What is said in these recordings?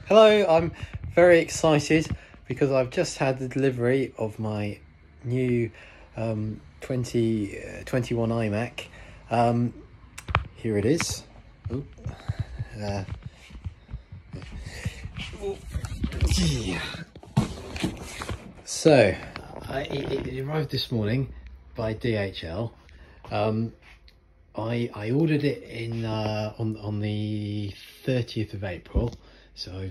Hello, I'm very excited because I've just had the delivery of my new 2021 iMac. Here it is. Ooh. So, it arrived this morning by DHL. I ordered it in on the 30th of April, so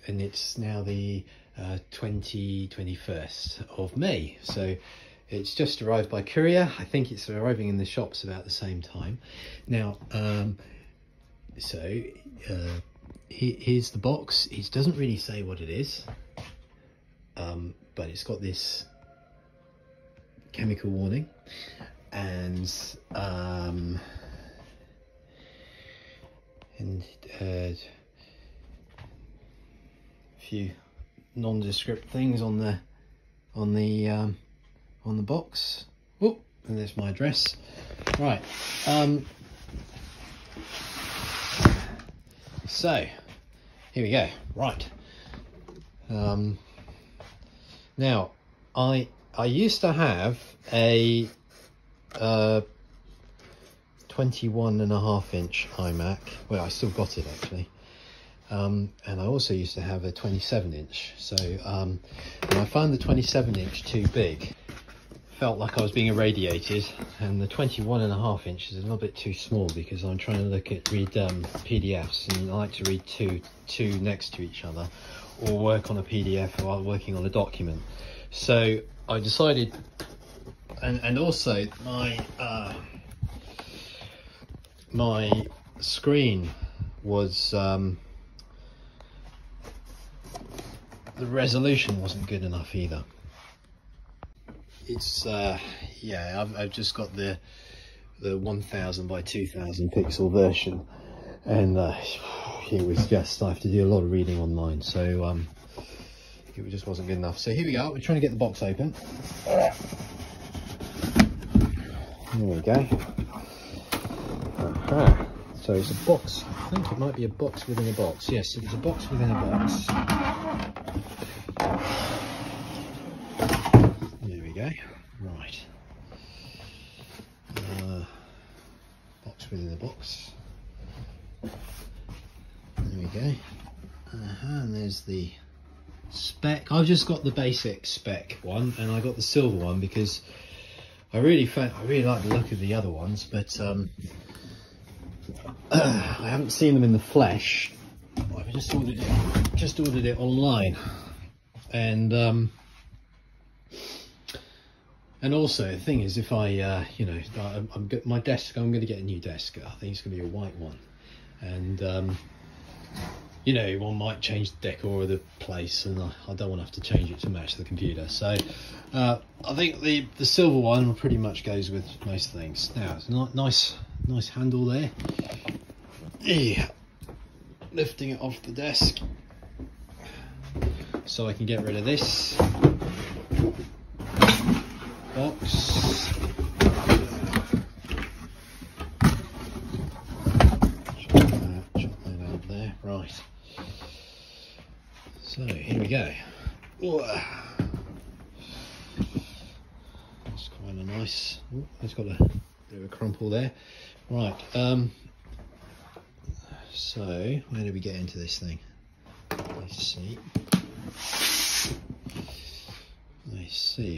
and it's now the 21st of May, so it's just arrived by courier. I think it's arriving in the shops about the same time. Now, here's the box. It doesn't really say what it is, but it's got this chemical warning and a few nondescript things on the box. Oh, and there's my address. Right. So here we go. Right. Now I used to have a 21.5-inch iMac. Well, I still got it actually. And I also used to have a 27-inch. So and I found the 27-inch too big. Felt like I was being irradiated, and the 21.5-inch is a little bit too small because I'm trying to read PDFs, and I like to read two next to each other, or work on a PDF while working on a document. So I decided, and also my screen was the resolution wasn't good enough either. It's yeah, I've just got the 1000 by 2000 pixel version, and it was just, I have to do a lot of reading online, so it just wasn't good enough. So here we go, we're trying to get the box open. There we go. So it's a box. I think it might be a box within a box. Yes, it's a box within a box. There we go. Right. Box within a box. There we go. And there's the spec. I've just got the basic spec one, and I got the silver one because I really like the look of the other ones, but I haven't seen them in the flesh. I've just ordered it online, and also the thing is, if I you know, my desk, I'm going to get a new desk. I think it's going to be a white one, and you know, one might change the decor of the place, and I don't want to have to change it to match the computer. So I think the silver one pretty much goes with most things. Now it's not nice handle there. Yeah. Lifting it off the desk so I can get rid of this box. Chuck that out there. Right. So here we go. That's quite a nice. Oh, it's got a bit of a crumple there. Right. So where do we get into this thing? Let's see.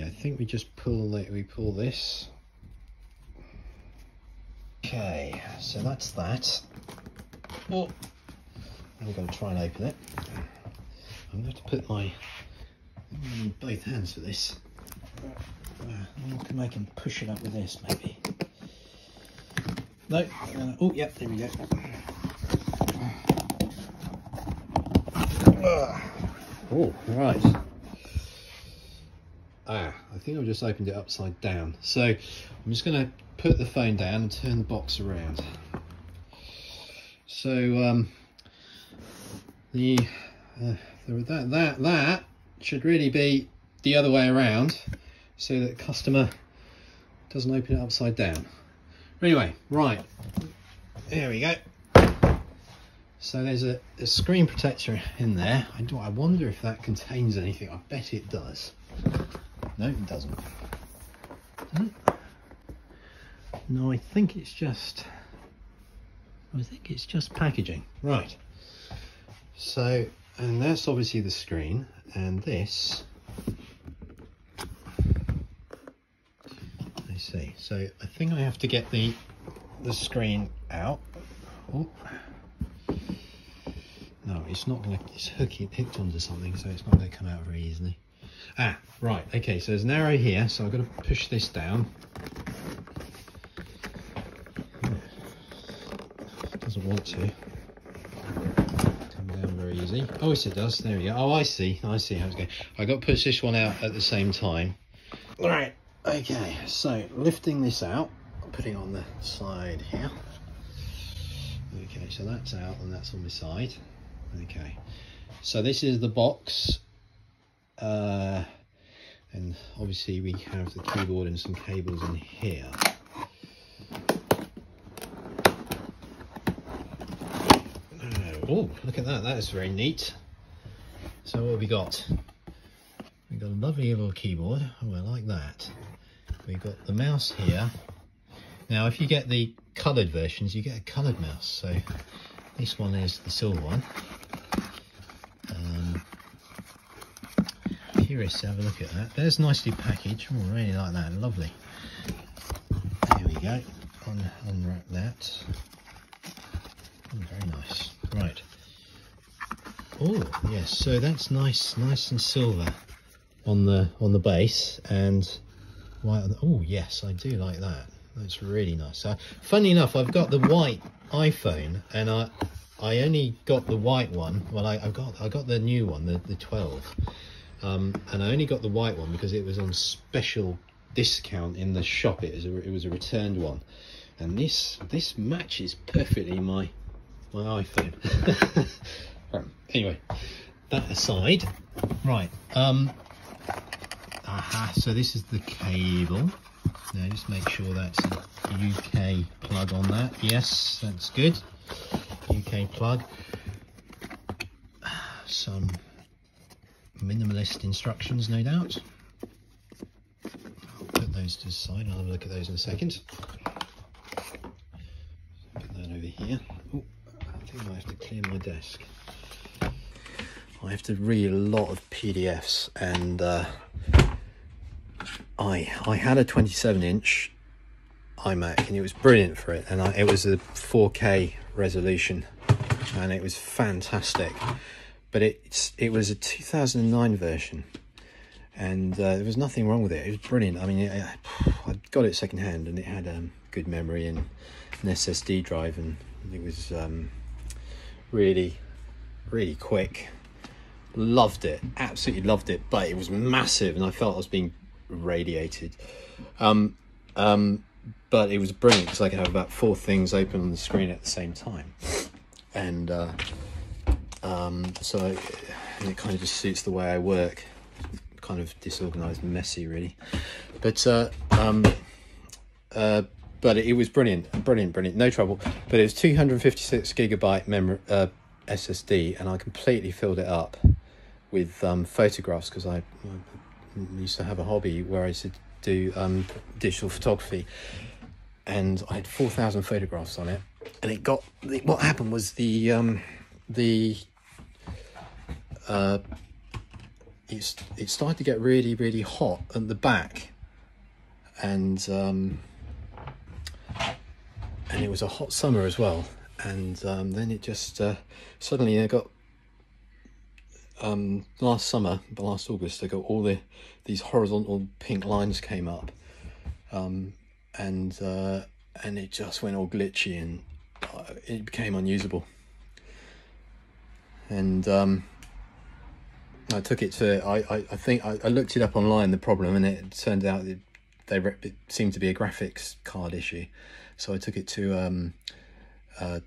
I think we just pull this. Okay, so that's that. Oh, I'm going to try and open it. I'm going to have to put I need both hands for this. I can make him push it up with this, maybe. No. Oh, yep, there we go. Oh, right. I think I've just opened it upside down. So I'm just going to put the phone down and turn the box around. So that should really be the other way around, so that the customer doesn't open it upside down. Anyway, right, there we go. So there's a screen protector in there. I wonder if that contains anything. I bet it does. No, it doesn't. No, I think it's just packaging. Right. So, and that's obviously the screen, and this, I see. So I think I have to get the screen out. Oh. No, it's not going to, it's hooked onto something, so it's not going to come out very easily. Ah, right, okay, so there's an arrow here, so I've got to push this down. It doesn't want to come down very easy. Oh, yes, it does. There we go. Oh, I see how it's going. I've got to push this one out at the same time. Right, okay, so lifting this out, putting it on the side here. Okay, so that's out and that's on the side. Okay, so this is the box, and obviously we have the keyboard and some cables in here. Oh, look at that, that is very neat. So what have we got? We've got a lovely little keyboard. Oh, I like that. We've got the mouse here. Now if you get the coloured versions, you get a coloured mouse, so this one is the silver one. Curious to have a look at that. There's nicely packaged. Oh, I really like that. Lovely. There we go. Unwrap that. Oh, very nice. Right. Oh yes. So that's nice and silver on the base, and white on the, oh yes, I do like that. That's really nice. So, funny enough, I've got the white iPhone, and I only got the white one. Well, I got the new one, the 12. And I only got the white one because it was on special discount in the shop. It was a returned one, and this matches perfectly my iPhone. Right, anyway, that aside, right. So this is the cable. Now just make sure that's a UK plug on that. Yes, that's good. UK plug. Some minimalist instructions, no doubt. I'll put those to the side. I'll have a look at those in a second. Put that over here. Oh, I think I have to clear my desk. I have to read a lot of PDFs, and I had a 27-inch iMac, and it was brilliant for it, and it was a 4K resolution, and it was fantastic. But it was a 2009 version, and there was nothing wrong with it. It was brilliant. I mean, I got it secondhand, and it had good memory and an SSD drive, and it was really quick. Loved it, absolutely loved it. But it was massive, and I felt I was being radiated. But it was brilliant because I could have about 4 things open on the screen at the same time, and so it kind of just suits the way I work. Kind of disorganized and messy, really, but it was brilliant, no trouble. But it was 256 gigabyte memory SSD, and I completely filled it up with photographs, because I used to have a hobby where I used to do digital photography, and I had 4,000 photographs on it. And what happened was it started to get really hot at the back, and it was a hot summer as well, and then it just suddenly I got last August I got all these horizontal pink lines came up, and it just went all glitchy, and it became unusable. And I took it to, I think I looked it up online, the problem, and it turned out it seemed to be a graphics card issue. So I took it to a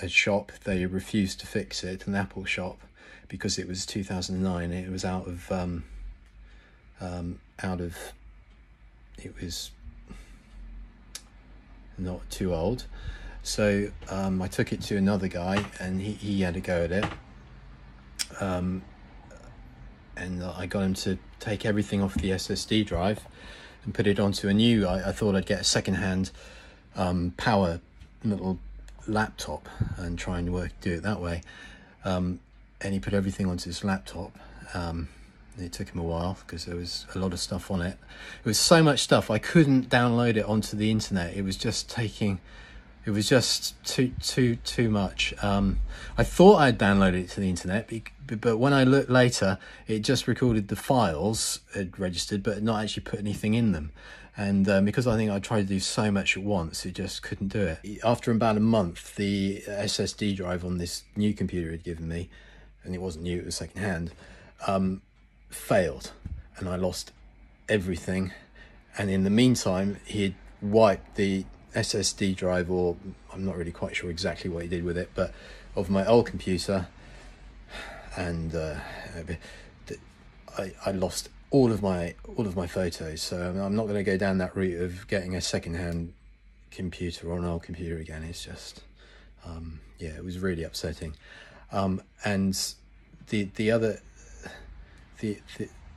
shop. They refused to fix it, an Apple shop, because it was 2009. It was it was not too old. So I took it to another guy, and he had a go at it. And I got him to take everything off the SSD drive and put it onto a new. I thought I'd get a second-hand power little laptop and try and do it that way. And he put everything onto his laptop. It took him a while because there was a lot of stuff on it. It was so much stuff I couldn't download it onto the internet. It was just taking. It was just too much. I thought I'd downloaded it to the internet, but when I looked later, it just recorded the files it registered, but not actually put anything in them. And because I think I tried to do so much at once, it just couldn't do it. After about a month, the SSD drive on this new computer had given me, and it wasn't new, it was secondhand, failed, and I lost everything. And in the meantime, he had wiped the SSD drive, or I'm not really quite sure exactly what he did with it, but of my old computer, and I lost all of my photos. So I'm not going to go down that route of getting a second-hand computer or an old computer again. It's just yeah, it was really upsetting. And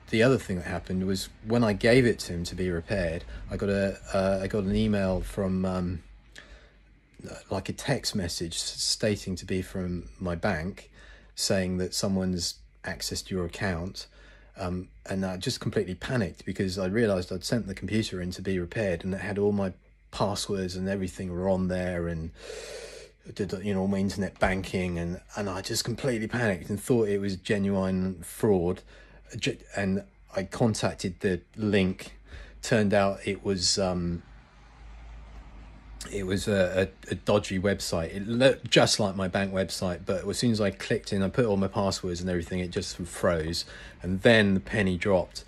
the other thing that happened was when I gave it to him to be repaired, I got an email from like a text message stating to be from my bank, saying that someone's accessed your account, and I just completely panicked because I realised I'd sent the computer in to be repaired, and it had all my passwords and everything were on there, and did, you know, all my internet banking, and I just completely panicked and thought it was genuine fraud. And I contacted the link. Turned out it was a dodgy website. It looked just like my bank website, but as soon as I clicked in, I put all my passwords and everything, it just froze. And then the penny dropped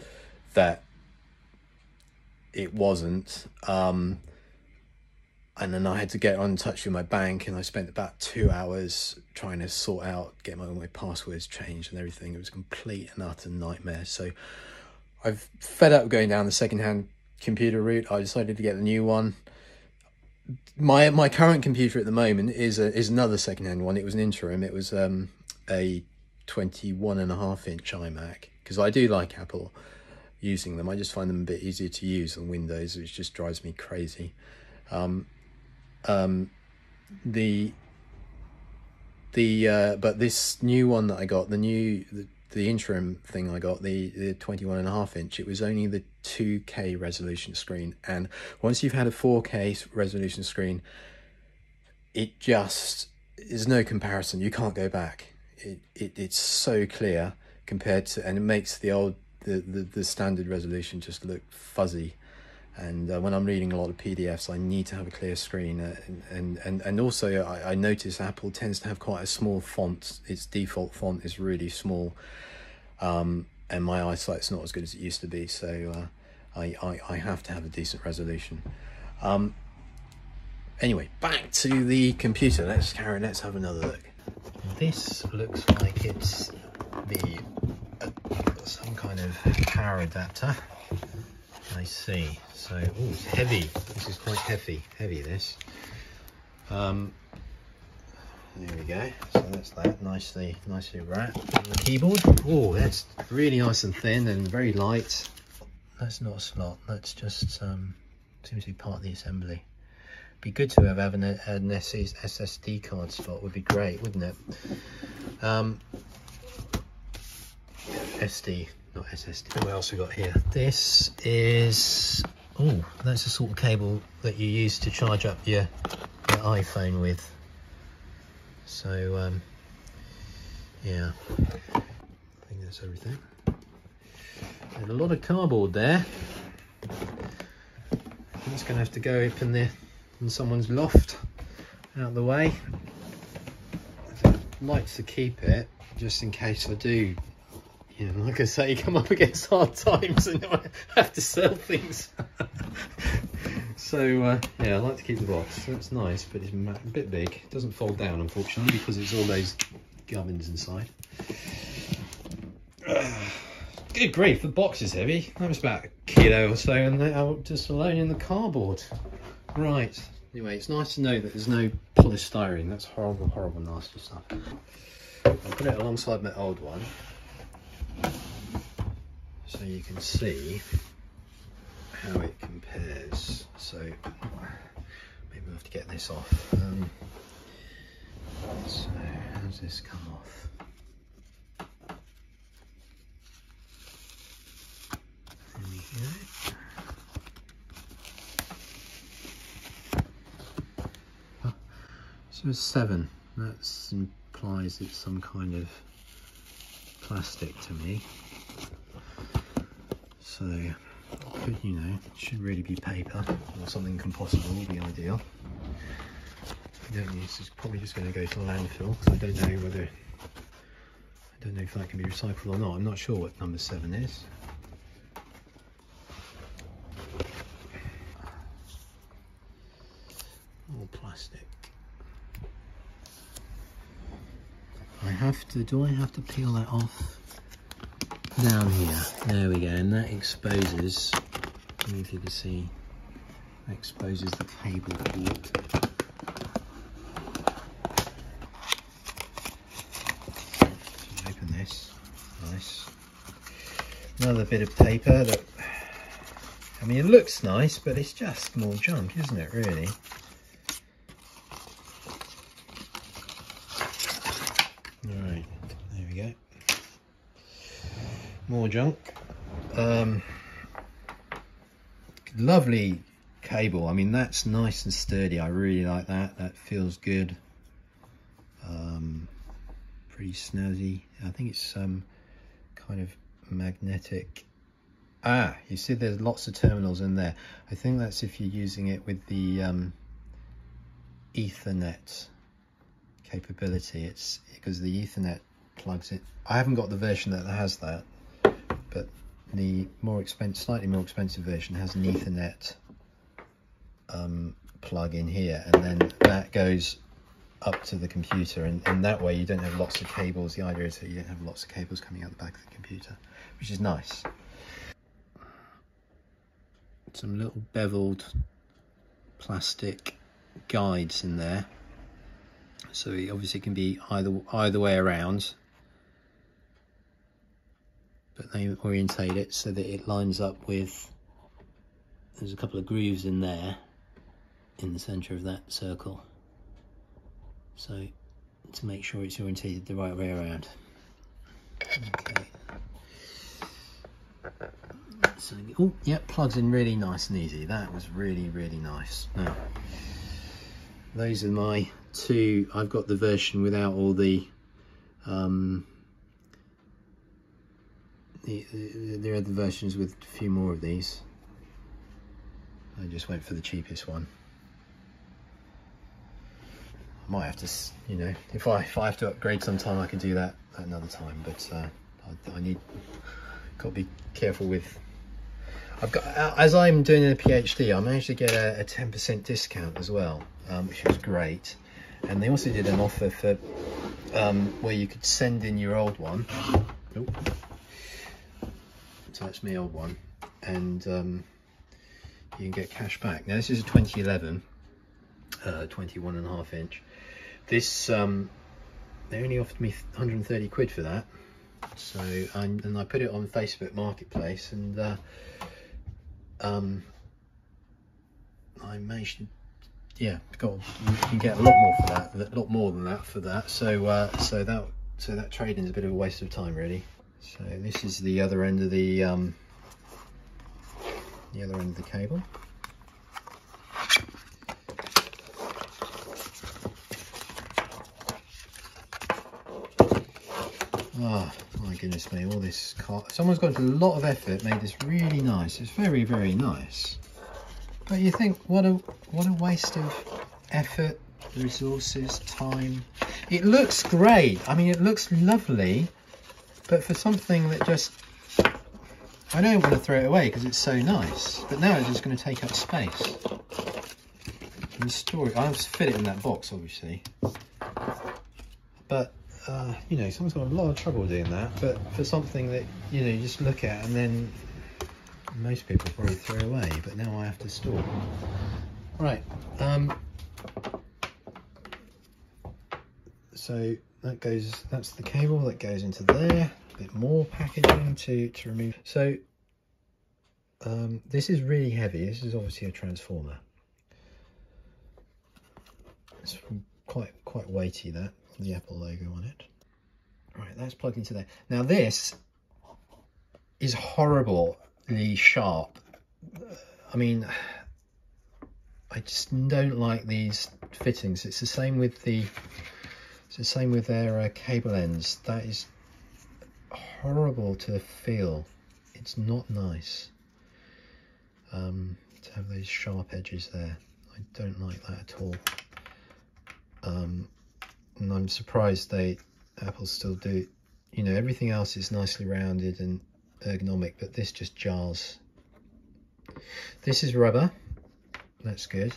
that it wasn't. And then I had to get in touch with my bank, and I spent about 2 hours trying to sort out, get all my passwords changed and everything. It was a complete and utter nightmare. So I've fed up going down the second-hand computer route. I decided to get the new one. My current computer at the moment is another second-hand one. It was an interim. It was a 21.5-inch iMac, because I do like Apple using them. I just find them a bit easier to use on Windows, which just drives me crazy. But this new one that I got, the interim thing I got, the 21.5-inch, it was only the 2K resolution screen, and once you've had a 4K resolution screen, it just is no comparison. You can't go back. It's so clear compared to, and it makes the standard resolution just look fuzzy. And when I'm reading a lot of PDFs, I need to have a clear screen. And also, I notice Apple tends to have quite a small font. Its default font is really small. And my eyesight's not as good as it used to be. So I have to have a decent resolution. Anyway, back to the computer. Let's have another look. This looks like it's some kind of power adapter. I see. So, oh, it's heavy. This is quite heavy. This. There we go. So that's that. Nicely wrapped. And the keyboard. Oh, that's really nice and thin and very light. That's not a slot. That's just seems to be part of the assembly. Be good to have an SSD card slot. Would be great, wouldn't it? SD. Not SSD. What else we got here? This is, oh, that's the sort of cable that you use to charge up your iPhone with. So yeah, I think that's everything. And a lot of cardboard there. It's going to have to go up in someone's loft, out of the way. I'd like to keep it just in case I do. Yeah, like I say, come up against hard times and I have to sell things. So yeah, I like to keep the box. That's nice, but it's a bit big. It doesn't fold down, unfortunately, because it's all those gubbins inside. Good grief, the box is heavy. That was about a kilo or so, and just alone in the cardboard. Right, Anyway, it's nice to know that there's no polystyrene. That's horrible, horrible, nasty stuff. I'll put it alongside my old one so you can see how it compares. So maybe we'll have to get this off. So how does this come off? There we go. So it's 7. That implies it's some kind of plastic to me. So, could, you know, it should really be paper or something compostable would be ideal. This is probably just going to go to landfill because I don't know if that can be recycled or not. I'm not sure what number 7 is. All plastic. Do I have to peel that off down here? There we go, and that exposes, I don't know if you can see, that exposes the cable port. Open this, nice. Another bit of paper that, I mean, it looks nice, but it's just more junk, isn't it, really? Alright, there we go. More junk. Lovely cable. I mean, that's nice and sturdy. I really like that. That feels good. Pretty snazzy. I think it's some kind of magnetic. Ah, you see there's lots of terminals in there. I think that's if you're using it with the Ethernet capability. It's because the Ethernet plugs it. I haven't got the version that has that, but the slightly more expensive version has an Ethernet plug in here, and then that goes up to the computer, and that way you don't have lots of cables. The idea is that you don't have lots of cables coming out the back of the computer, which is nice. Some little beveled plastic guides in there, so it obviously can be either way around, but they orientate it so that it lines up with, there's a couple of grooves in there in the center of that circle, so to make sure it's orientated the right way around. Okay. So, oh, yeah, plugs in really nice and easy. That was really, really nice. Now, those are my two. I've got the version without all the other versions with a few more of these. I just went for the cheapest one. I might have to, you know, if I have to upgrade sometime, I can do that another time. But got to be careful with. I've got, as I'm doing a PhD, I managed to get a 10% discount as well, which was great. And they also did an offer for where you could send in your old one. Oh. So that's my old one, and you can get cash back. Now this is a 2011, 21.5 inch. This they only offered me 130 quid for that. So and I put it on Facebook Marketplace, and I managed to, yeah, you can get a lot more for that, a lot more than that for that. So so that trading is a bit of a waste of time, really. So this is the other end of the cable. Oh my goodness me, all this someone's got a lot of effort, made this really nice. It's very, very nice. But you think, what a waste of effort, resources, time. It looks great. I mean, it looks lovely, but for something that just, I don't want to throw it away because it's so nice. But now it's just going to take up space. And store it. I have to fit it in that box, obviously. But you know, someone's got a lot of trouble doing that. But for something that, you know, you just look at and then most people probably throw away. But now I have to store. Right, so that's the cable that goes into there. A bit more packaging to remove. So this is really heavy. This is obviously a transformer. It's quite weighty, that, the Apple logo on it. Right, that's plugged into there. Now this is horribly sharp. I mean, I just don't like these fittings. It's the same with their cable ends. That is horrible to feel. It's not nice to have those sharp edges there. I don't like that at all. And I'm surprised Apple still do. You know, everything else is nicely rounded and ergonomic, but this just jars. This is rubber, that's good,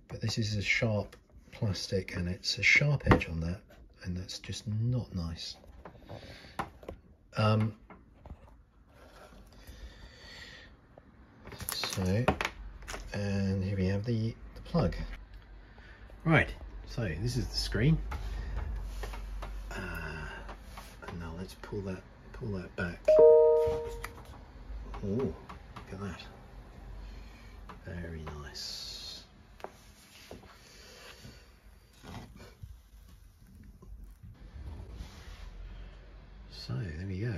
but this is a sharp plastic and it's a sharp edge on that, and that's just not nice. So, and here we have the plug. Right, so this is the screen. And now let's pull that back. Oh, look at that. Very nice. So there we go.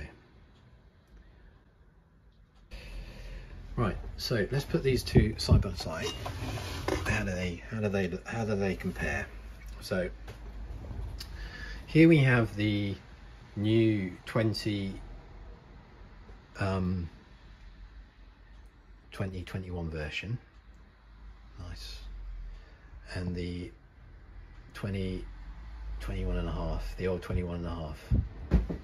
Right, so let's put these two side by side. How do they compare? So here we have the new 2021 version, nice, and the 21 and a half, the old 21 and a half. And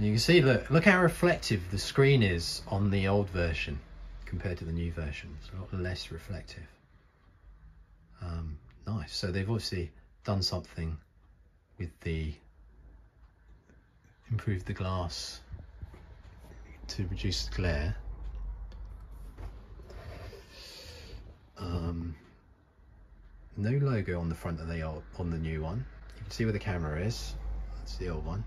you can see, look how reflective the screen is on the old version compared to the new version. It's a lot less reflective. Nice. So they've obviously done something with improved the glass to reduce the glare. No logo on the front of on the new one. You can see where the camera is. That's the old one.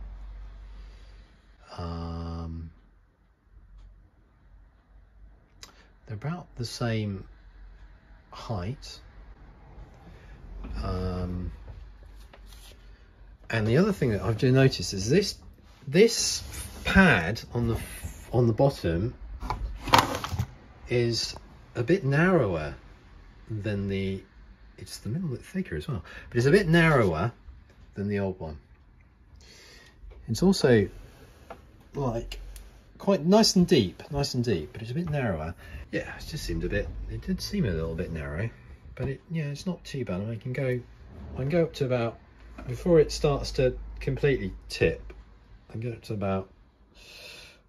They're about the same height. And the other thing that I've just noticed is this pad on the bottom is a bit narrower than it's the middle bit thicker as well, but it's a bit narrower than the old one. It's also like quite nice and deep, but it's a bit narrower. Yeah, it just seemed it did seem a little bit narrow, but it's not too bad. I can go up to about, before it starts to completely tip, I can get up to about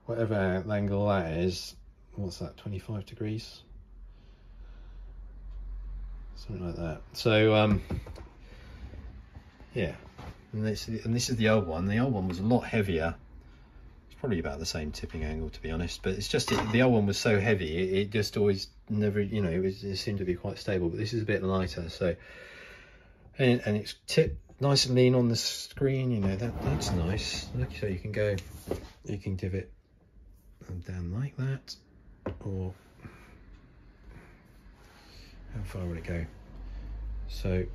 whatever angle that is. What's that, 25 degrees? Something like that. So yeah, and this is the old one. The old one was a lot heavier. Probably about the same tipping angle, to be honest, but it's just the old one was so heavy, it just always never, you know, it seemed to be quite stable, but this is a bit lighter. So and it's tipped nice and lean on the screen, you know, that's nice. So you can give it down like that, or how far would it go? So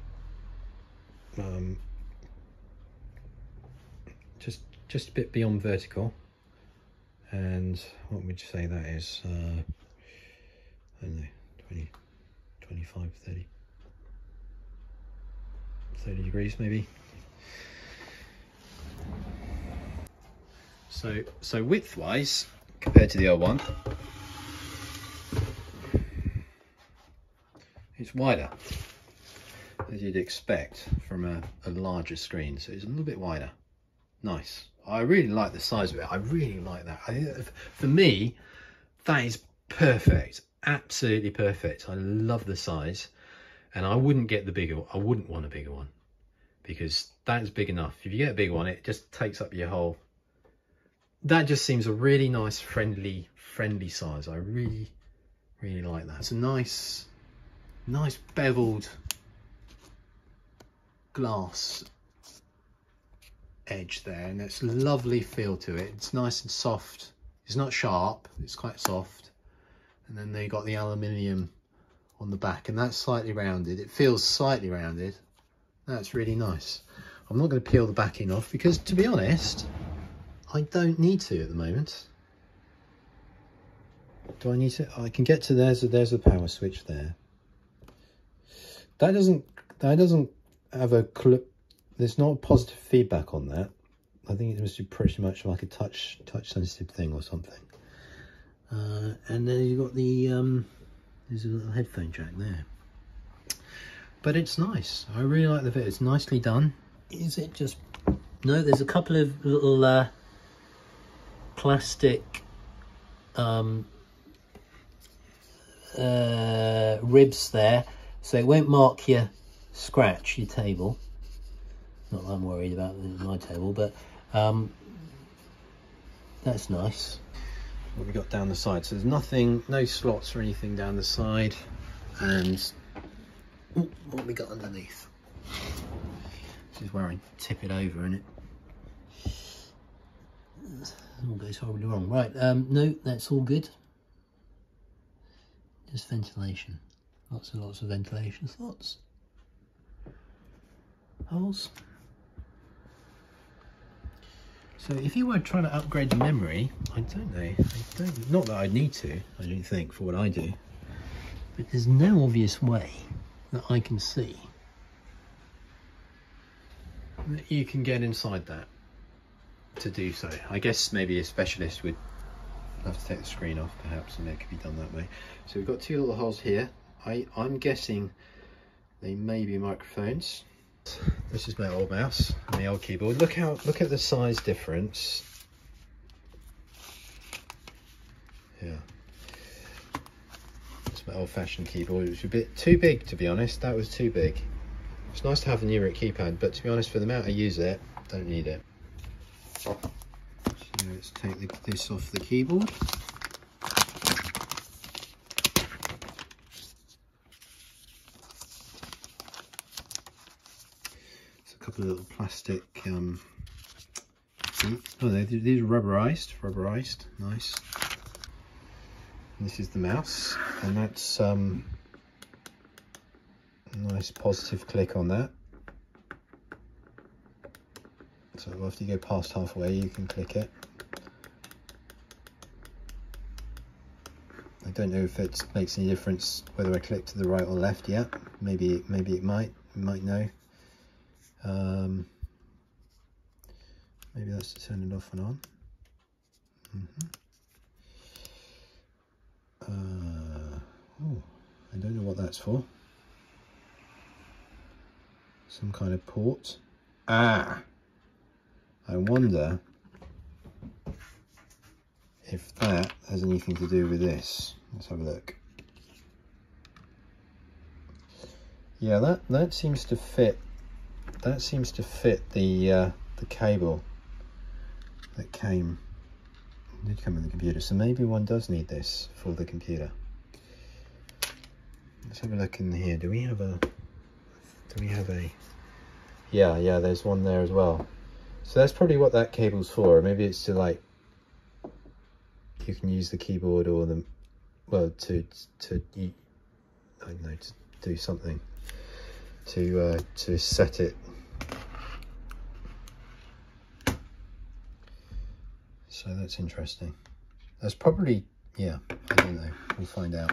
just a bit beyond vertical. And what would you say that is? I don't know, 20, 25, 30 degrees maybe. So width-wise, compared to the old one, it's wider, as you'd expect from a larger screen. So it's a little bit wider. Nice. I really like the size of it. I really like that. I think for me, that is perfect. Absolutely perfect. I love the size, and I wouldn't get the bigger one. I wouldn't want a bigger one because that is big enough. If you get a big one, it just takes up your whole. That just seems a really nice, friendly size. I really like that. It's a nice Nice beveled glass edge there, and it's a lovely feel to it. It's nice and soft. It's not sharp, it's quite soft. And then they got the aluminium on the back, and that's slightly rounded. It feels slightly rounded. That's really nice. I'm not going to peel the backing off because, to be honest, I don't need to at the moment. Do I need to? I can get to there's the power switch there. That doesn't have a clip. There's not positive feedback on that. I think it must be pretty much like a touch sensitive thing or something. And then you've got the there's a little headphone jack there. But it's nice. I really like the fit. It's nicely done. Is it just... No, there's a couple of little plastic ribs there, so it won't mark your scratch your table. Not that I'm worried about my table, but that's nice. What we got down the side, so there's nothing, no slots or anything down the side. And ooh, what we got underneath, this is where I tip it over and it all goes horribly wrong. Right, no, that's all good. Just ventilation, lots and lots of ventilation slots, holes. So if you were trying to upgrade the memory, I don't know, not that I need to, I don't think, for what I do, but there's no obvious way that I can see that you can get inside that to do so. I guess maybe a specialist would have to take the screen off perhaps, and it could be done that way. So we've got two little holes here. I'm guessing they may be microphones. This is my old mouse and the old keyboard. Look at the size difference. Yeah, it's my old-fashioned keyboard. It was a bit too big, to be honest. That was too big. It's nice to have the Neuric keypad, but to be honest, for the amount I use it, don't need it. So let's take this off the keyboard. A couple of little plastic oh, these are rubberized, nice. And this is the mouse, and that's a nice positive click on that. So after you go past halfway, you can click it. I don't know if it makes any difference whether I click to the right or left yet. Maybe it might. You might know. Maybe that's to turn it off and on. Oh, I don't know what that's for. Some kind of port. Ah, I wonder if that has anything to do with this. Let's have a look. Yeah, that seems to fit. That seems to fit the cable that did come with the computer. So maybe one does need this for the computer. Let's have a look in here. Do we have a? Yeah, there's one there as well. So that's probably what that cable's for. Maybe it's to, like, you can use the keyboard or the, well, to I don't know, to do something to set it. So that's interesting. That's probably, yeah, I don't know, we'll find out.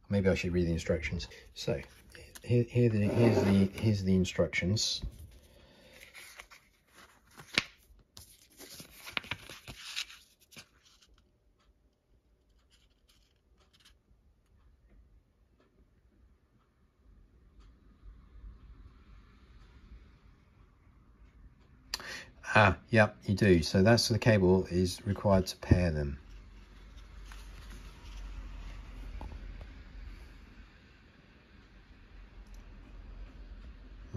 Maybe I should read the instructions. So here's the instructions. Ah, yep, you do. So that's the cable is required to pair them.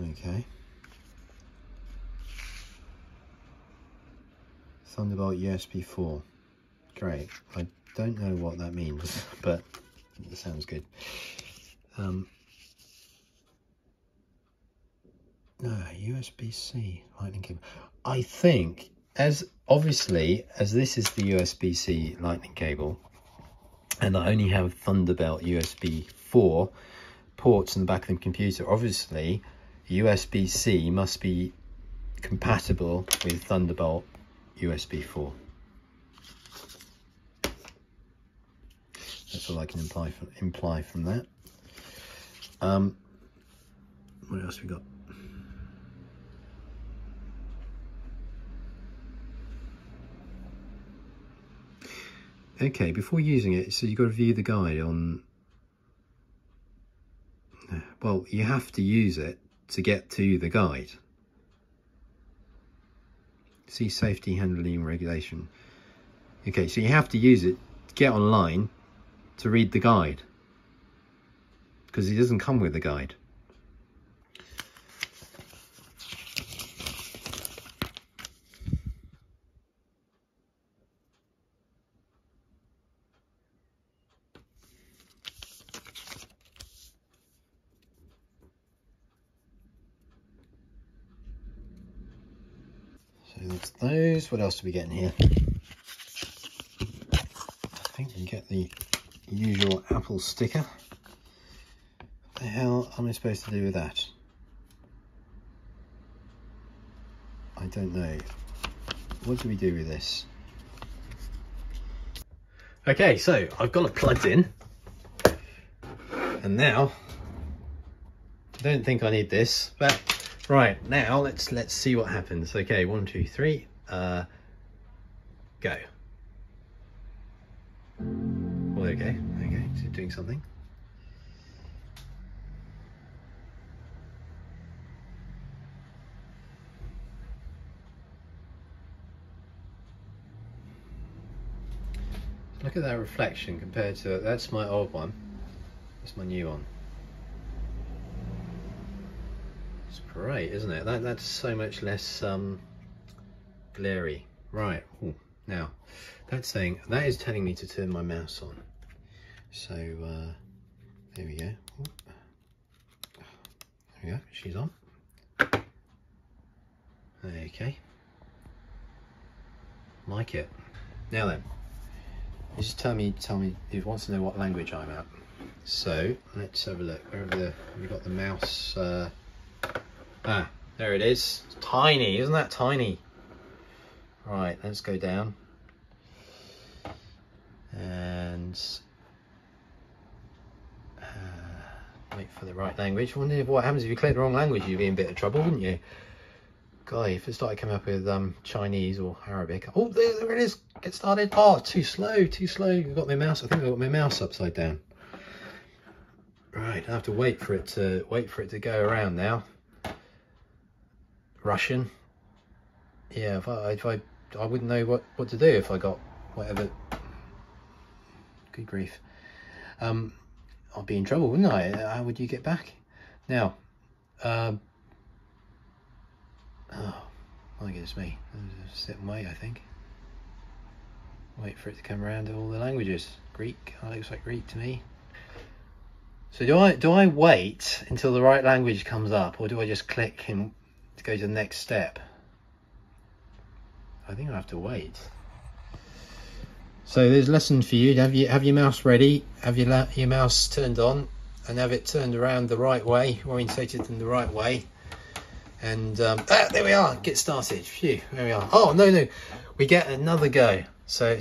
Okay. Thunderbolt USB 4. Great. I don't know what that means, but it sounds good. No, USB-C lightning cable. I think, as obviously as this is the USB-C lightning cable, and I only have Thunderbolt USB 4 ports in the back of the computer, obviously USB-C must be compatible with Thunderbolt USB 4. That's all I can imply from that. What else we got? Okay, before using it, so you've got to view the guide on... Well, you have to use it to get to the guide. See safety, handling, and regulation. Okay, so you have to use it to get online to read the guide, because it doesn't come with the guide. So that's those. What else do we get in here? I think we get the usual Apple sticker. What the hell am I supposed to do with that? I don't know. What do we do with this? Okay, so I've got it plugged in, and now I don't think I need this, but right now let's see what happens. Okay, 1, 2, 3, go. Well, okay, so doing something. Look at that reflection compared to, that's my old one, that's my new one. It's great, isn't it? That's so much less glary. Right, ooh, now that's saying, that is telling me to turn my mouse on. So there we go. Ooh. There we go, she's on. Okay. Like it. Now then, you just tell me if it wants to know what language I'm at. So let's have a look. Where have we got the mouse? There it is. It's tiny, isn't that tiny? Right, let's go down and wait for the right language. I wonder what happens if you click the wrong language. You'd be in a bit of trouble, wouldn't you? God, if it started coming up with Chinese or Arabic. Oh, there it is. Get started. Oh, too slow. I've got my mouse. I think I've got my mouse upside down. Right, I have to wait for it to go around now. Russian. Yeah, if I wouldn't know what to do if I got whatever. Good grief. I'd be in trouble, wouldn't I? How would you get back? Now, oh my goodness me. Sit and wait, I think. Wait for it to come around to all the languages. Greek, that looks like Greek to me. So do I wait until the right language comes up, or do I just click and go to the next step? I think I have to wait. So there's a lesson for you. Have your mouse ready, have your mouse turned on, and have it turned around the right way, orientated in the right way. And there we are, get started. Phew, there we are. Oh no, we get another go. So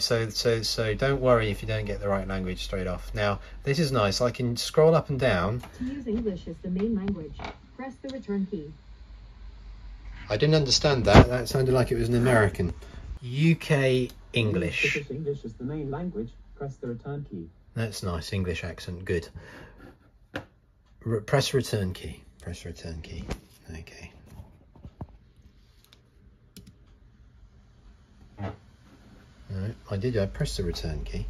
don't worry if you don't get the right language straight off. Now this is nice. I can scroll up and down. To use English as the main language, press the return key. I didn't understand that. That sounded like it was an American. UK English. British English is the main language. Press the return key. That's nice. English accent. Good. Press return key. Press return key. Okay. Alright, I pressed the return key.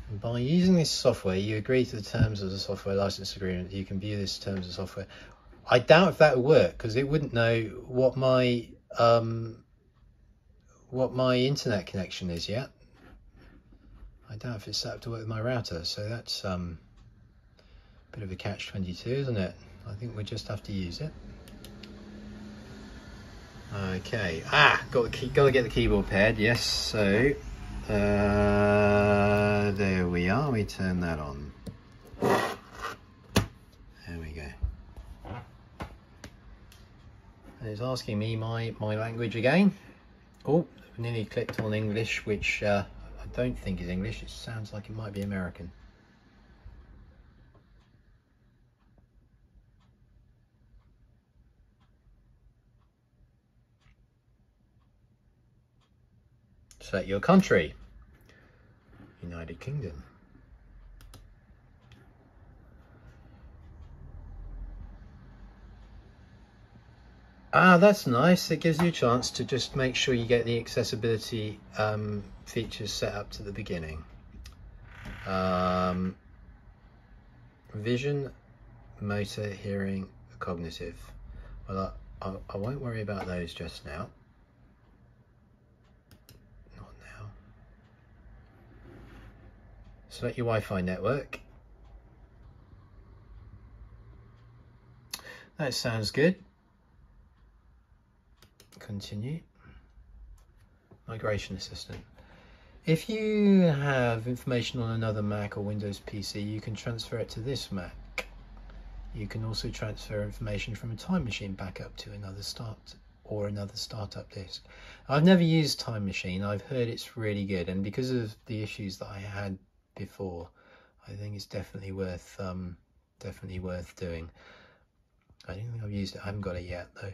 And by using this software, you agree to the terms of the software license agreement. You can view this terms of software. I doubt if that would work, because it wouldn't know what my internet connection is yet. I doubt if it's set up to work with my router, so that's a bit of a catch-22, isn't it? I think we just have to use it. Okay, got to get the keyboard paired, yes, so there we are, we turn that on. There we go. And it's asking me my language again. Oh, nearly clicked on English, which I don't think is English, it sounds like it might be American. Select your country. United Kingdom. That's nice. It gives you a chance to just make sure you get the accessibility features set up to the beginning. Vision, motor, hearing, cognitive. Well, I won't worry about those just now. Not now. Select your Wi-Fi network. That sounds good. Continue. Migration assistant. If you have information on another Mac or Windows PC, you can transfer it to this Mac. You can also transfer information from a Time Machine backup to another startup disk. I've never used Time Machine. I've heard it's really good, and because of the issues that I had before, I think it's definitely worth doing. I don't think I've used it. I haven't got it yet though.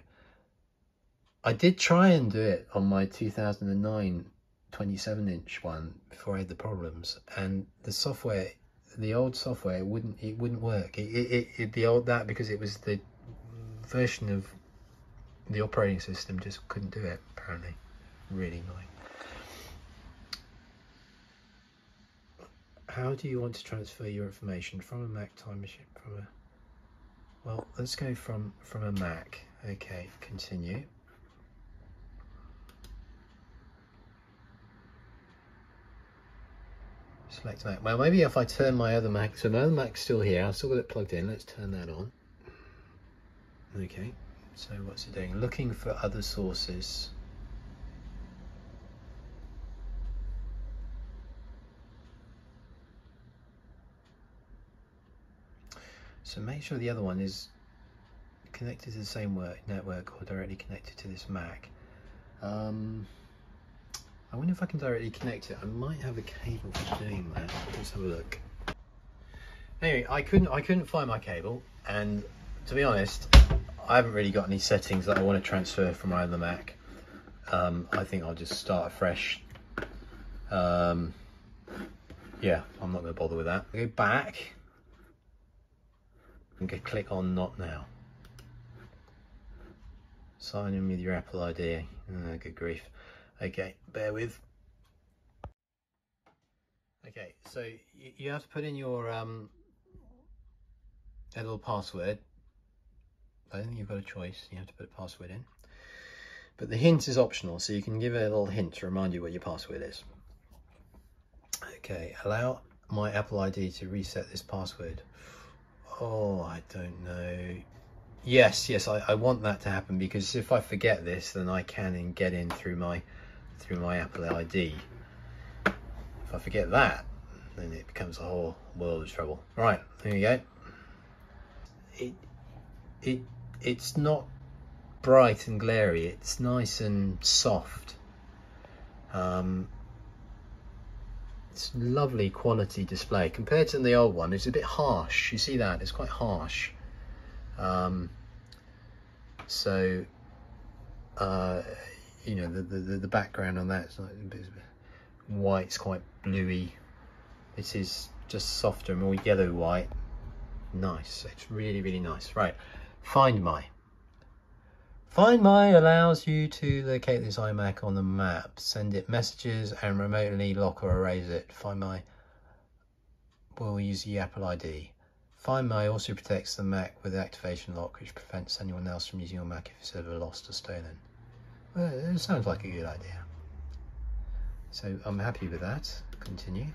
I did try and do it on my 2009 27-inch one before I had the problems, and the software, the old software, it wouldn't work. Because it was the version of the operating system just couldn't do it, apparently. Really annoying. How do you want to transfer your information from a Mac Time Machine? Well, let's go from a Mac. Okay, continue. Select Mac. Well, maybe if I turn my other Mac, so my other Mac's still here, I've still got it plugged in. Let's turn that on. Okay, so what's it doing? Looking for other sources. So make sure the other one is connected to the same network or directly connected to this Mac. I wonder if I can directly connect it. I might have a cable for doing that. Let's have a look. Anyway, I couldn't find my cable, and to be honest, I haven't really got any settings that I want to transfer from my other Mac. I think I'll just start afresh. Yeah, I'm not going to bother with that. Go back and click on Not Now. Sign in with your Apple ID. Oh, good grief. Okay, bear with. Okay, so you have to put in your a little password. I don't think you've got a choice. You have to put a password in. But the hint is optional, so you can give it a little hint to remind you what your password is. Okay, allow my Apple ID to reset this password. Oh, I don't know. Yes, I want that to happen, because if I forget this, then I can get in through my Apple ID. If I forget that, then it becomes a whole world of trouble. Right, there you go. It's not bright and glary. It's nice and soft. It's lovely quality display compared to the old one. It's a bit harsh. You see that? It's quite harsh. You know, the background on that is like a bit white. It's quite bluey. This is just softer, more yellow white. Nice. It's really nice. Right, Find My. Find My allows you to locate this iMac on the map, send it messages, and remotely lock or erase it. Find My will use the Apple ID. Find My also protects the Mac with activation lock, which prevents anyone else from using your Mac if it's ever lost or stolen. Well, it sounds like a good idea. So I'm happy with that. Continue.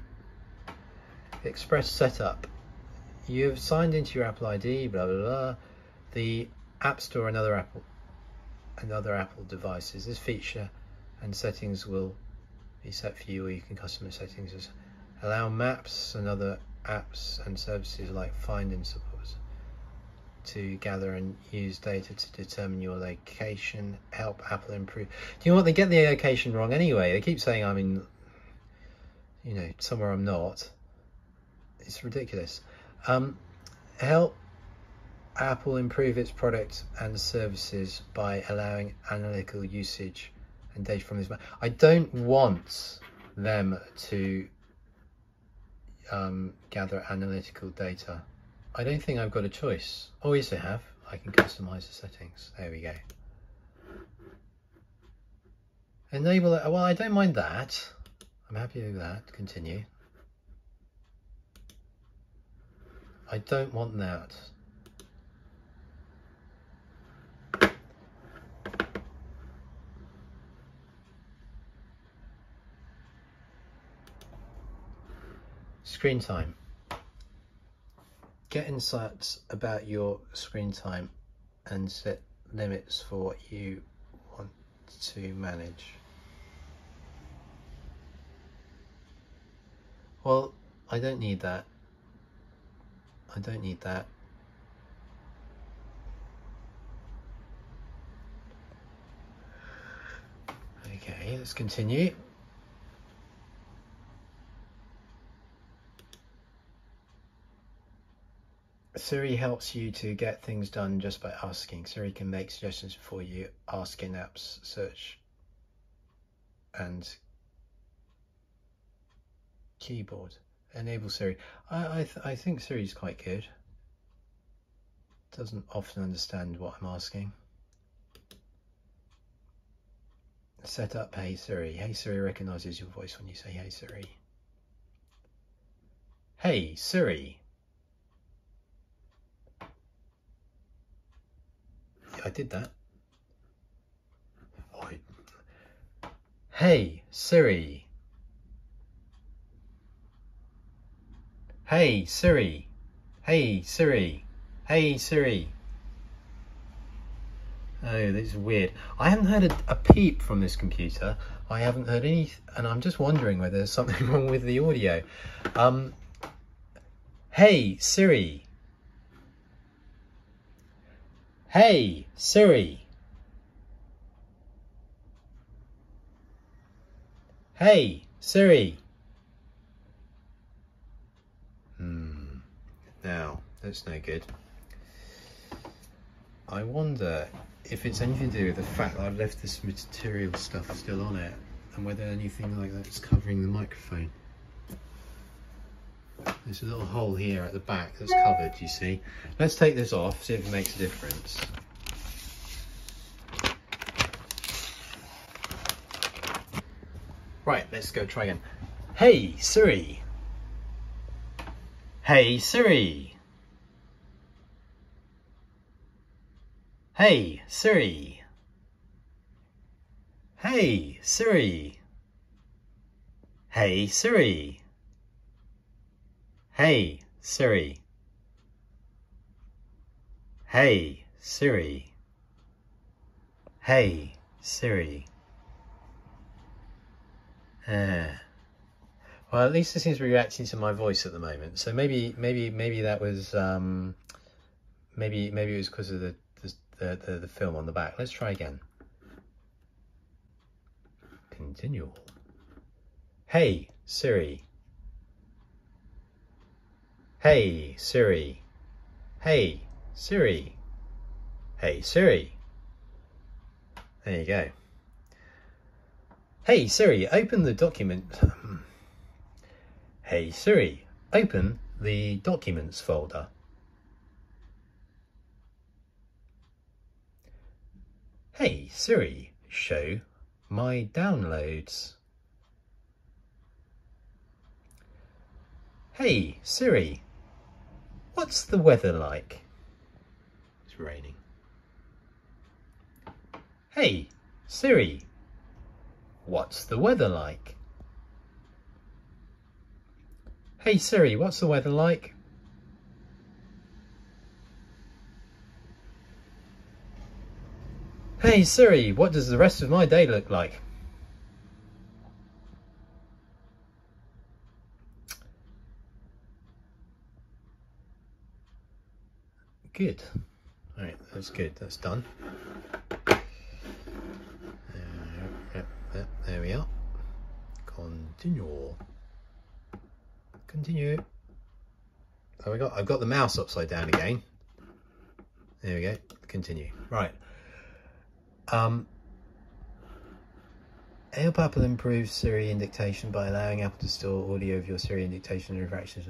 Express setup. You've signed into your Apple ID, blah blah blah. the App Store and other Apple devices. This feature and settings will be set for you, or you can customize settings as allow maps and other apps and services like Find and Support to gather and use data to determine your location, help Apple improve. Do you know what? They get the location wrong anyway. They keep saying I'm in, you know, somewhere I'm not. It's ridiculous. Help Apple improve its products and services by allowing analytical usage and data from this. I don't want them to gather analytical data. I don't think I've got a choice. Oh, yes, I have. I can customize the settings. There we go. Enable it. Well, I don't mind that. I'm happy with that. Continue. I don't want that. Screen time. Get insights about your screen time and set limits for what you want to manage. Well, I don't need that. I don't need that. Okay, let's continue. Siri helps you to get things done just by asking. Siri can make suggestions for you, ask in apps, search, and keyboard. Enable Siri. I think Siri's quite good. Doesn't often understand what I'm asking. Set up Hey Siri. Hey Siri recognizes your voice when you say Hey Siri. Hey Siri. I did that. Oh, Hey Siri. Hey Siri. Hey Siri. Hey Siri. Oh, this is weird. I haven't heard a peep from this computer. I haven't heard any, and I'm just wondering whether there's something wrong with the audio. Hey Siri. Hey Siri. Hey Siri. Now, that's no good. I wonder if it's anything to do with the fact that I've left this material stuff still on it, and whether anything like that's covering the microphone. There's a little hole here at the back that's covered, you see. Let's take this off, see if it makes a difference. Right, let's go try again. Hey Siri. Hey Siri. Hey Siri. Hey Siri. Hey Siri. Hey Siri. Hey Siri. Hey Siri. Well, at least it seems to be reacting to my voice at the moment. So maybe that was maybe it was because of the film on the back. Let's try again. Continue. Hey Siri. Hey Siri. Hey Siri. Hey Siri. There you go. Hey Siri, open the document. Hey Siri, open the documents folder. Hey Siri, show my downloads. Hey Siri, what's the weather like? It's raining. Hey Siri, what's the weather like? Hey Siri, what's the weather like? Hey Siri, what does the rest of my day look like? Good. All right, that's good. That's done. There we are. Continue. Continue. So I've got the mouse upside down again. There we go. Continue. Right. Help Apple improve Siri indexation by allowing Apple to store audio of your Siri indexation and interactions.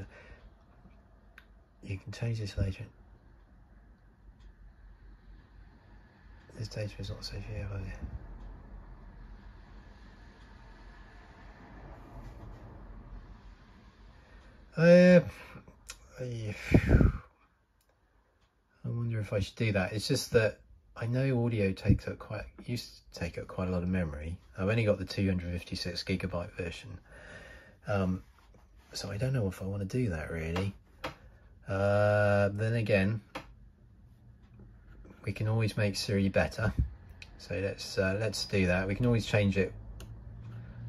You can change this later. This data is not safe here. I wonder if I should do that. It's just that I know audio used to take up quite a lot of memory. I've only got the 256 gigabyte version, so I don't know if I want to do that really. Then again, we can always make Siri better, so let's do that. We can always change it.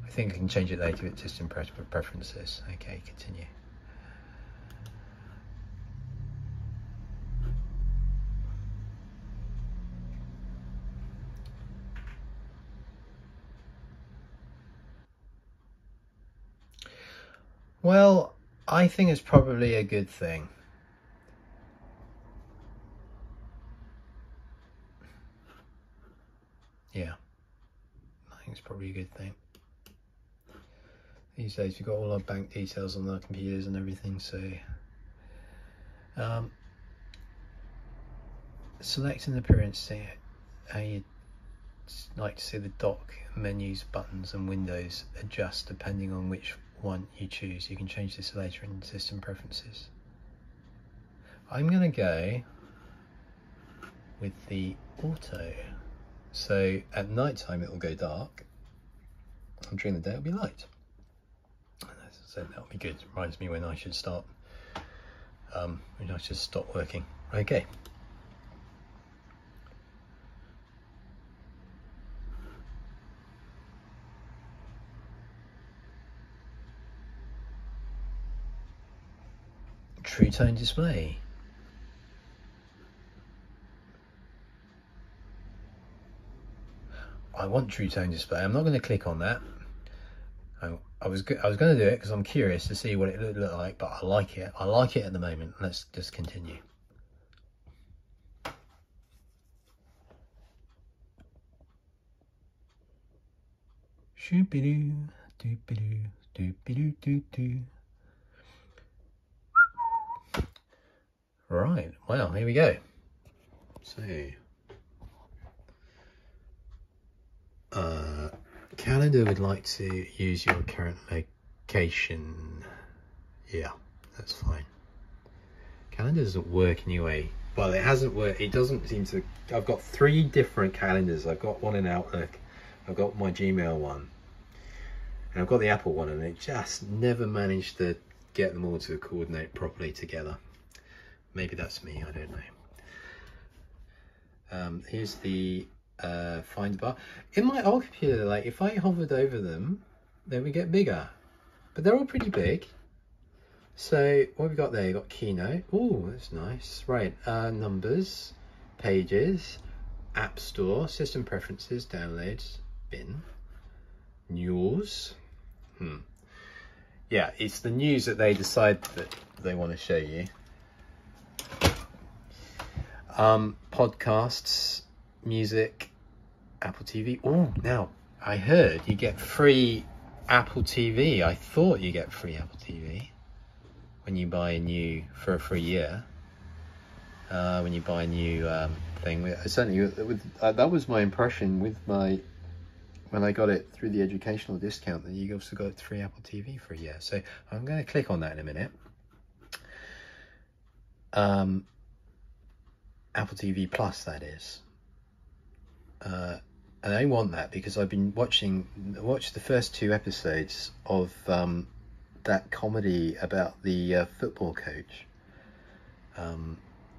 I think I can change it later, just in preferences. Okay, continue. Well, I think it's probably a good thing. Yeah, I think it's probably a good thing. These days we've got all our bank details on our computers and everything, so select an appearance thing, how you'd like to see the dock, menus, buttons and windows adjust depending on which one you choose. You can change this later in system preferences. I'm going to go with the auto. So at night time it will go dark, and during the day it'll be light. So that'll be good. Reminds me when I should start, when I should stop working. Okay. True tone display. I want true tone display. I'm not going to click on that. I was going to do it because I'm curious to see what it would look like, but I like it. I like it at the moment. Let's just continue. Shoop-a-doo, doop-a-doo, doop-a-doo, doo-doo. Right, well, here we go. So, calendar would like to use your current location. Yeah, that's fine. Calendar doesn't work anyway. Well, it hasn't worked. It doesn't seem to. I've got 3 different calendars. I've got one in Outlook. I've got my Gmail one. And I've got the Apple one, and it just never managed to get them all to coordinate properly together. Maybe that's me, I don't know. Here's the find bar. In my old computer, like if I hovered over them, then we get bigger. But they're all pretty big. So what have we got there? You've got Keynote. Oh, that's nice. Right, numbers, pages, App Store, System Preferences, Downloads, Bin, News. Yeah, it's the news that they decide that they want to show you. Podcasts, music, Apple TV. Oh, now I heard you get free Apple TV. I thought you get free Apple TV when you buy a new for a free year. When you buy a new thing, certainly that was my impression with my when I got it through the educational discount, that you also got free Apple TV for a year. So I'm going to click on that in a minute. Apple TV Plus, that is. And I want that because I've been watched the first 2 episodes of that comedy about the football coach,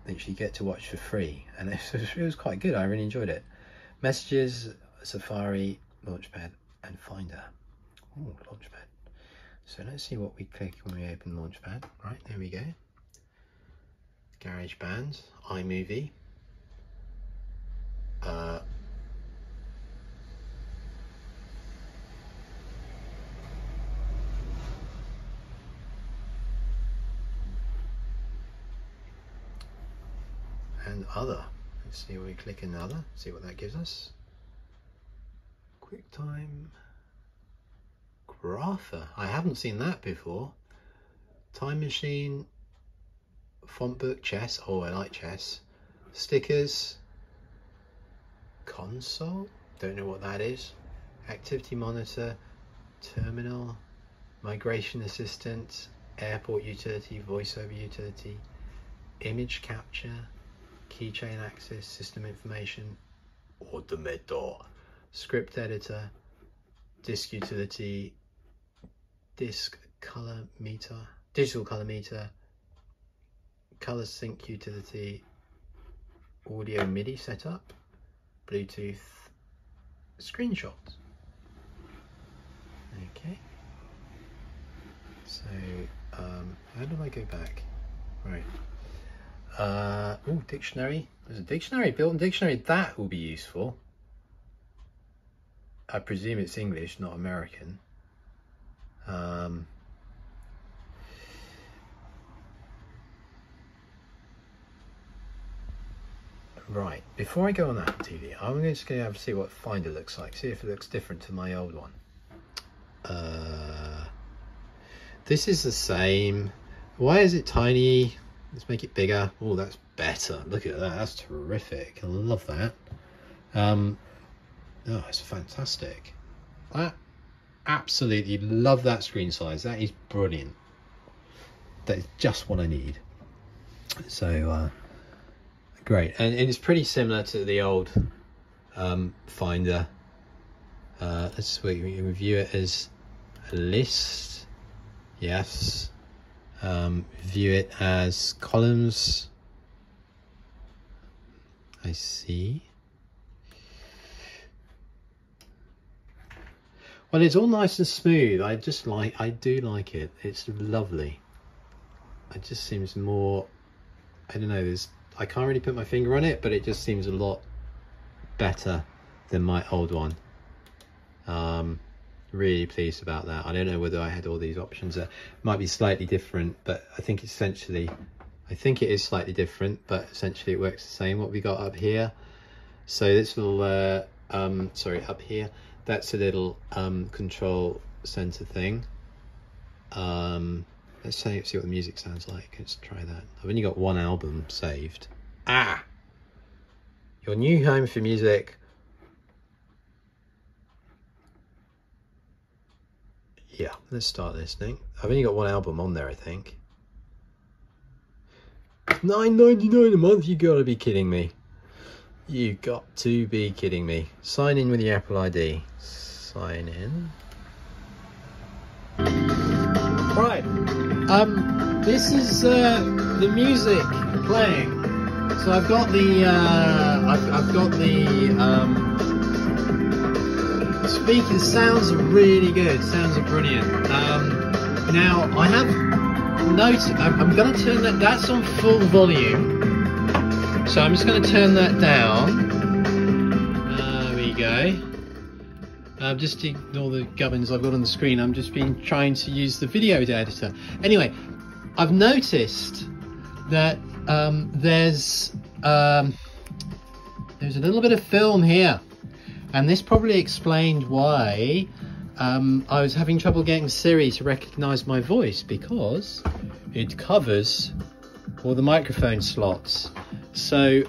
which you get to watch for free, and it was quite good. I really enjoyed it. Messages, Safari, Launchpad, and Finder. Oh, Launchpad. So let's see what we click when we open Launchpad. Right, there we go. GarageBand, iMovie. And other. Let's see what we click in other, see what that gives us. QuickTime. Grapher. I haven't seen that before. Time Machine. Font book, chess. Oh, I like chess. Stickers. Console. Don't know what that is. Activity monitor. Terminal. Migration assistant. Airport utility. Voiceover utility. Image capture. Keychain access. System information. Automator. Script editor. Disk utility. Disk color meter. Digital color meter. Color sync utility, audio MIDI setup, Bluetooth, screenshots. Okay. So, how do I go back? Right. Oh, dictionary. There's a dictionary, built-in dictionary. That will be useful. I presume it's English, not American. Right, before I go on that TV, I'm just going to have to see what Finder looks like, see if it looks different to my old one. This is the same. Why is it tiny? Let's make it bigger. Oh, that's better. Look at that, that's terrific. I love that. Oh, it's fantastic. I absolutely love that screen size. That is brilliant. That is just what I need. So, great, and it's pretty similar to the old Finder. Let's review it as a list. Yes. View it as columns. I see. Well, it's all nice and smooth. I do like it. It's lovely. It just seems more, I don't know, I can't really put my finger on it, but it just seems a lot better than my old one. Really pleased about that. I don't know whether I had all these options. Might be slightly different, but I think it is slightly different, but essentially it works the same. What we got up here, so this little sorry, up here, that's a little control center thing. Let's see what the music sounds like. Let's try that. I've only got one album saved. Your new home for music. Yeah, let's start listening. I've only got one album on there, I think. $9.99 a month? You gotta be kidding me. You got to be kidding me. Sign in with your Apple ID. Sign in. Right. This is the music playing. So I've got the speakers. Sounds really good. Sounds are brilliant. Now I have noted. I'm going to turn that. That's on full volume. So I'm just going to turn that down. There we go. Just ignore the gubbins I've got on the screen. I'm just trying to use the video editor. Anyway, I've noticed that there's a little bit of film here, and this probably explained why I was having trouble getting Siri to recognize my voice, because it covers all the microphone slots. So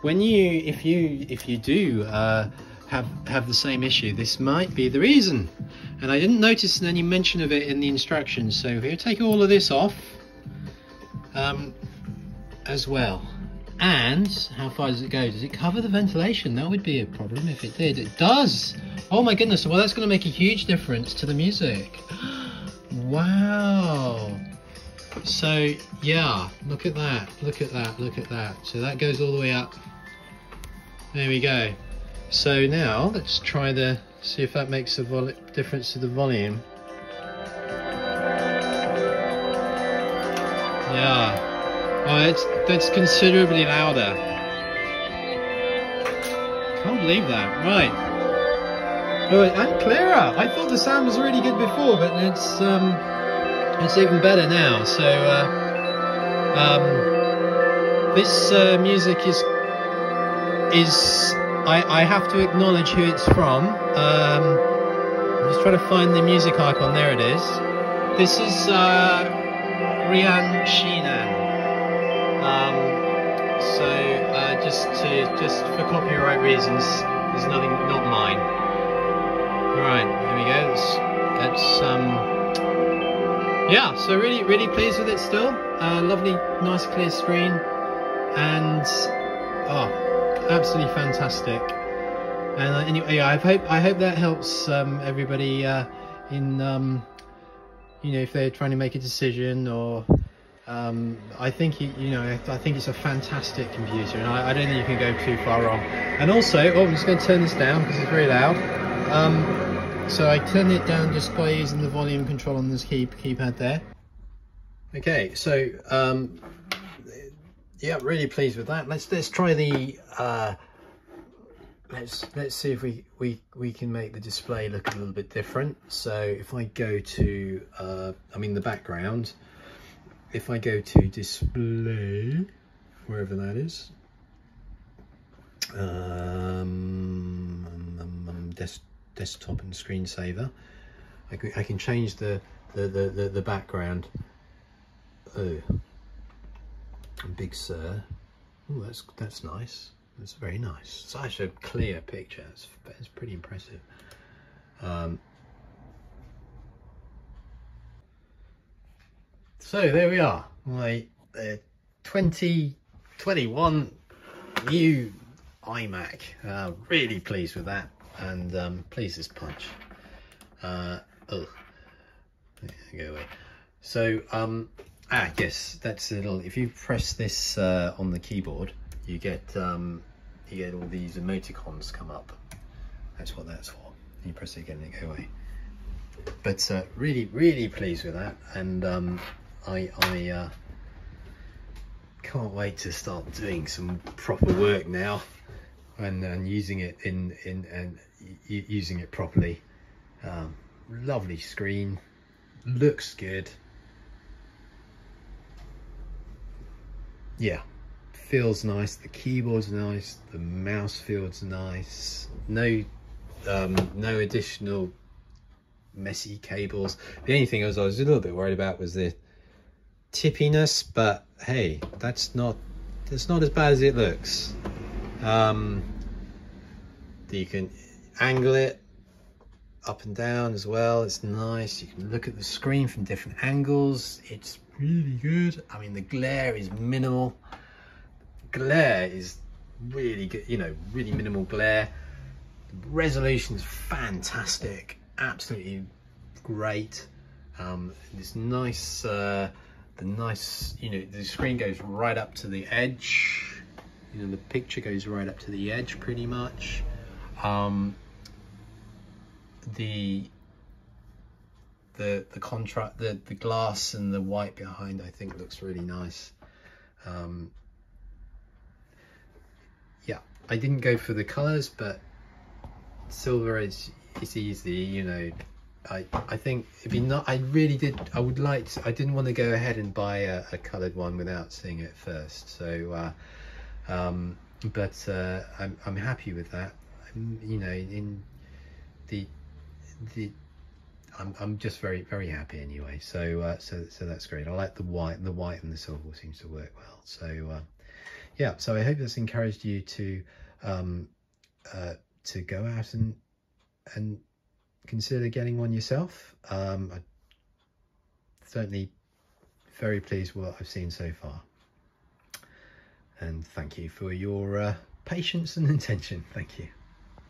if you do have the same issue, this might be the reason. And I didn't notice any mention of it in the instructions, so we'll take all of this off as well. And how far does it go? Does it cover the ventilation? That would be a problem if it did. It does. Oh my goodness. Well, that's going to make a huge difference to the music. Wow. So yeah, look at that, look at that, look at that. So that goes all the way up. There we go. So now let's try see if that makes a difference to the volume. Yeah, oh, that's considerably louder. Can't believe that. Right. Oh, and clearer. I thought the sound was really good before, but it's even better now. So this music is I have to acknowledge who it's from. I'm just trying to find the music icon. There it is. This is Rian Sheenan. Just for copyright reasons, there's nothing, not mine. Right, here we go. That's yeah. So really pleased with it still. Lovely, nice, clear screen, and absolutely fantastic. And anyway, I hope that helps everybody in if they're trying to make a decision, or I think I think it's a fantastic computer, and I don't think you can go too far wrong. And also, I'm just going to turn this down because it's very loud. So I turn it down just by using the volume control on this keypad there. Okay, so yeah, really pleased with that. Let's try the let's see if we can make the display look a little bit different. So if I go to the background, if I go to display, wherever that is, desktop and screensaver, I can change the background. Oh, Big Sur. Oh, that's nice. That's very nice. It's actually a clear picture. It's pretty impressive. So there we are, my 2021 new iMac. Really pleased with that, and pleased as punch. Oh, go away. So yes, that's a little. If you press this on the keyboard, you get all these emoticons come up. That's what that's for. You press it again and it go away. But really pleased with that, and I can't wait to start doing some proper work now, and using it using it properly. Lovely screen, looks good. Yeah, feels nice. The keyboard's nice. The mouse feels nice. No additional messy cables. The only thing I was a little bit worried about was the tippiness, but hey, that's not as bad as it looks. You can angle it up and down as well. It's nice. You can look at the screen from different angles. It's really good. I mean, the glare is minimal. Glare is really good, really minimal glare. The resolution is fantastic, absolutely great. This nice the screen goes right up to the edge. The picture goes right up to the edge pretty much. The contrast, the glass and the white behind, I think looks really nice. Yeah, I didn't go for the colors, but silver is easy. I think if you're not, I didn't want to go ahead and buy a colored one without seeing it first. So but I'm happy with that. I'm just very happy anyway. So so that's great. I like the white and the silver seems to work well. So yeah, so I hope that's encouraged you to go out and consider getting one yourself. I'm certainly very pleased with what I've seen so far, and thank you for your patience and attention. Thank you.